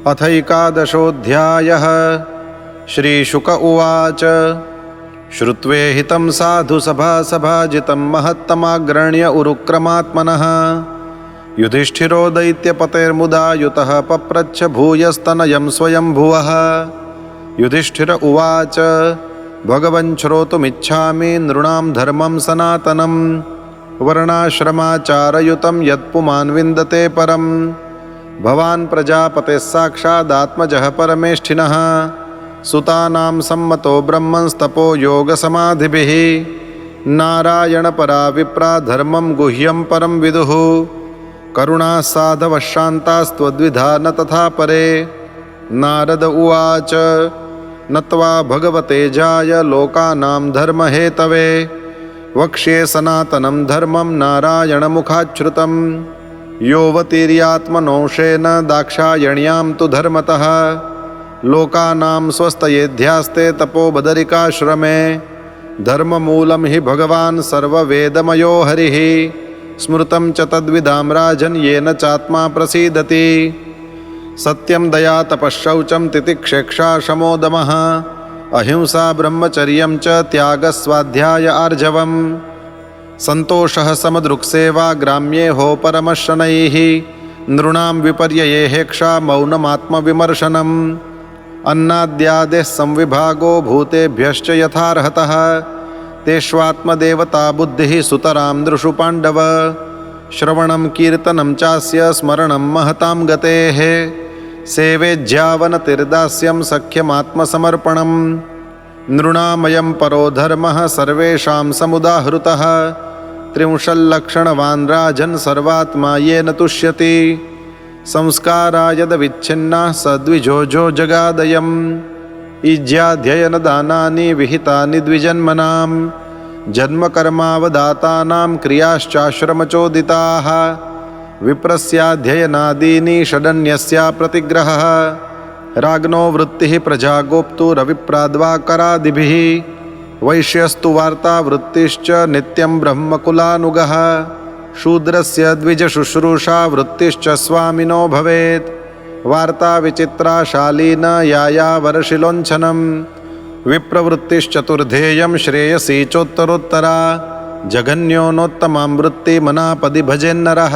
अथैकादशोऽध्यायः। श्रीशुक उवाच। श्रुत्वे हितं साधु सभाजितं महत्तमाग्रण्य उरुक्रमात्मनः युधिष्ठिरो दैत्यपतेर्मुदा युतः पप्रच्छ भूयस्तनयं स्वयंभुवः। युधिष्ठिर उवाच। भगवन् श्रोतुमिच्छामि नृणां धर्मं सनातनं वर्णाश्रमाचारयुतं यत्पुमान् विन्दते परम्। भवान् प्रजापतेः साक्षादात्मजः परमेष्ठिनः सुतानां सम्मतो ब्रह्मंस्तपो योगसमाधिभिः नारायणपरा विप्रा धर्मं गुह्यं परं विदुः। करुणाः साधवः शान्तास्त्वद्विधा न तथा परे। नारद उवाच। नत्वा भगवते जाय लोकानां धर्महेतवे वक्ष्ये सनातनं धर्मं नारायणमुखाच्छ्रुतं योऽवतीर्यात्मनोंशेन दाक्षायण्यां तु धर्मतः लोकानां स्वस्तयेध्यास्ते तपोबदरिकाश्रमे। धर्ममूलं हि भगवान् सर्ववेदमयो हरिः स्मृतं च तद्विदां राजन् येन चात्मा प्रसीदति। सत्यं दया तपश्शौचं तितिक्षेक्षा शमोदमः अहिंसा ब्रह्मचर्यं च त्यागस्वाध्याय आर्जवम् सन्तोषः समदृक्सेवा ग्राम्येहो परमशनैः नृणां विपर्ययेहेक्षा मौनमात्मविमर्शनम् अन्नाद्यादेः संविभागो भूतेभ्यश्च यथार्हतः तेष्वात्मदेवता बुद्धिः सुतरां दृषु पाण्डव। श्रवणं कीर्तनं चास्य स्मरणं महतां गतेः सेवेज्यावनतिर्दास्यं सख्यमात्मसमर्पणं नृणामयं परो धर्मः सर्वेषां समुदाहृतः। त्रिंशल्लक्षणवान् राजन् सर्वात्मा येन तुष्यति संस्कारा यदविच्छिन्नाः सद्विजोजो जगादयम्। इज्याध्ययनदानानि विहितानि द्विजन्मनां जन्मकर्मावदातानां क्रियाश्चाश्रमचोदिताः विप्रस्याध्ययनादीनि षडन्यस्या प्रतिग्रहः राज्ञो वृत्तिः प्रजागोप्तु रविप्राद्वा करादिभिः वैश्यस्तु वार्तावृत्तिश्च नित्यं ब्रह्मकुलानुगः शूद्रस्य द्विजशुश्रूषा वृत्तिश्च स्वामिनो भवेत् वार्ता विचित्राशालीन यायावरशिलोञ्छनं विप्रवृत्तिश्चतुर्धेयं श्रेयसी चोत्तरोत्तरा जघन्योनोत्तमां वृत्तिमनापदि भजेन्नरः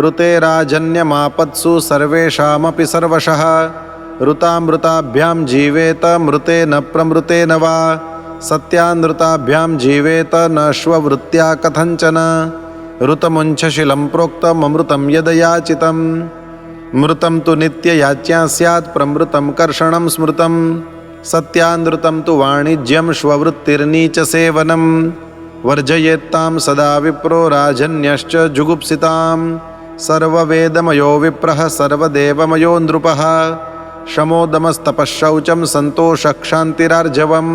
ऋते राजन्यमापत्सु सर्वेषामपि सर्वशः ऋतामृताभ्यां जीवेत मृतेन प्रमृतेन वा सत्यानृताभ्यां जीवेत न श्ववृत्त्या कथञ्चन ऋतमुञ्छशिलं प्रोक्तममृतं यदयाचितं मृतं तु नित्ययाच्या स्यात् प्रमृतं कर्षणं स्मृतं सत्यानृतं तु वाणिज्यं श्ववृत्तिर्नीचसेवनं वर्जयेत्तां सदा विप्रो राजन्यश्च जुगुप्सितां सर्ववेदमयो विप्रः सर्वदेवमयो नृपः शमोदमस्तपःशौचं सन्तोषक्षान्तिरार्जवं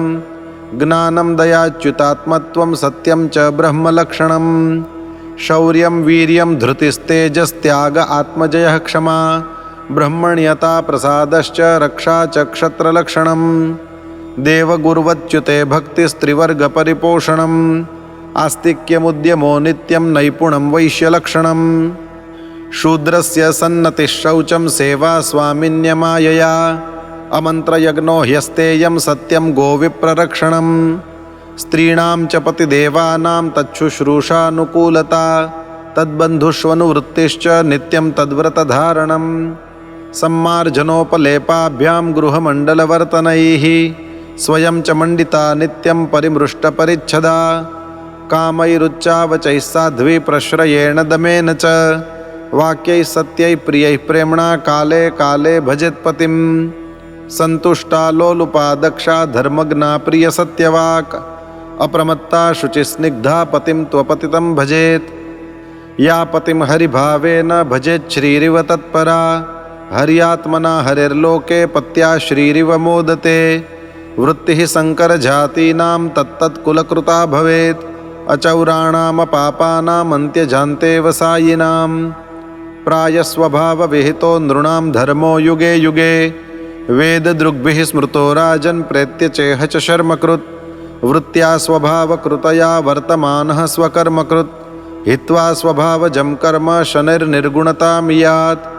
ज्ञानं दयाच्युतात्मत्वं सत्यं च ब्रह्मलक्षणं शौर्यं वीर्यं धृतिस्तेजस्त्याग आत्मजयः क्षमा ब्रह्मण्यता प्रसादश्च रक्षा च क्षत्रलक्षणं देवगुर्वच्युते भक्तिस्त्रिवर्गपरिपोषणम् आस्तिक्यमुद्यमो नित्यं नैपुणं वैश्यलक्षणं शूद्रस्य सन्नतिश्शौचं सेवा स्वामिन्यमायया अमन्त्रयज्ञो ह्यस्तेयं सत्यं गोविप्ररक्षणं स्त्रीणां च पतिदेवानां तच्छुश्रूषानुकूलता तद्बन्धुष्वनुवृत्तिश्च नित्यं तद्व्रतधारणं सम्मार्जनोपलेपाभ्यां गृहमण्डलवर्तनैः स्वयं च मण्डिता नित्यं परिमृष्टपरिच्छदा कामैरुच्चावचैः साध्वी प्रश्रयेण दमेन च वाक्यैः सत्यैः प्रियैः प्रेम्णा काले काले भजेत्पतिं सन्तुष्टा लोलुपा दक्षा धर्मज्ञा प्रियसत्यवाक् अप्रमत्ता शुचिस्निग्धा पतिं त्वपतितं भजेत् या पतिं हरिभावेन भजेत् श्रीरिव तत्परा हर्यात्मना हरिर्लोके पत्या श्रीरिव मोदते वृत्तिः संकरजातीनां तत्तत्कुलकृता भवेत् अचौराणामपापानाम् अन्त्यजान्ते वसायिनां प्रायस्वभावविहितो नृणां धर्मो युगे युगे वेददृग्भिः स्मृतो राजन् प्रेत्य चेह च शर्मकृत् वृत्त्या स्वभावकृतया वर्तमानः स्वकर्मकृत् हित्वा स्वभावजं कर्म शनिर्निर्गुणतां यात्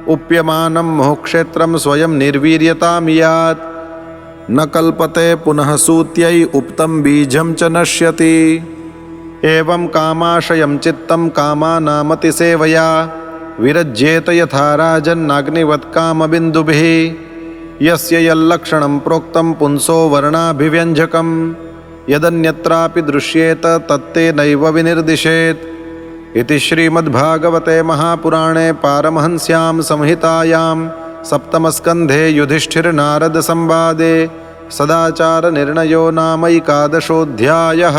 उप्यमानं मोक्षेत्रं स्वयं निर्वीर्यतां यात् न कल्पते पुनः सूत्यै उक्तं बीजं च नश्यति। एवं कामाशयं चित्तं कामानामतिसेवया विरज्येत यथा राजन्नाग्निवत् कामबिन्दुभिः। यस्य यल्लक्षणं प्रोक्तं पुंसो वर्णाभिव्यञ्जकं यदन्यत्रापि दृश्येत तत्ते नैव विनिर्दिशेत्। इति श्रीमद्भागवते महापुराणे पारमहंस्यां संहितायां सप्तमस्कन्धे युधिष्ठिरनारदसंवादे सदाचारनिर्णयो नाम 11 अध्यायः।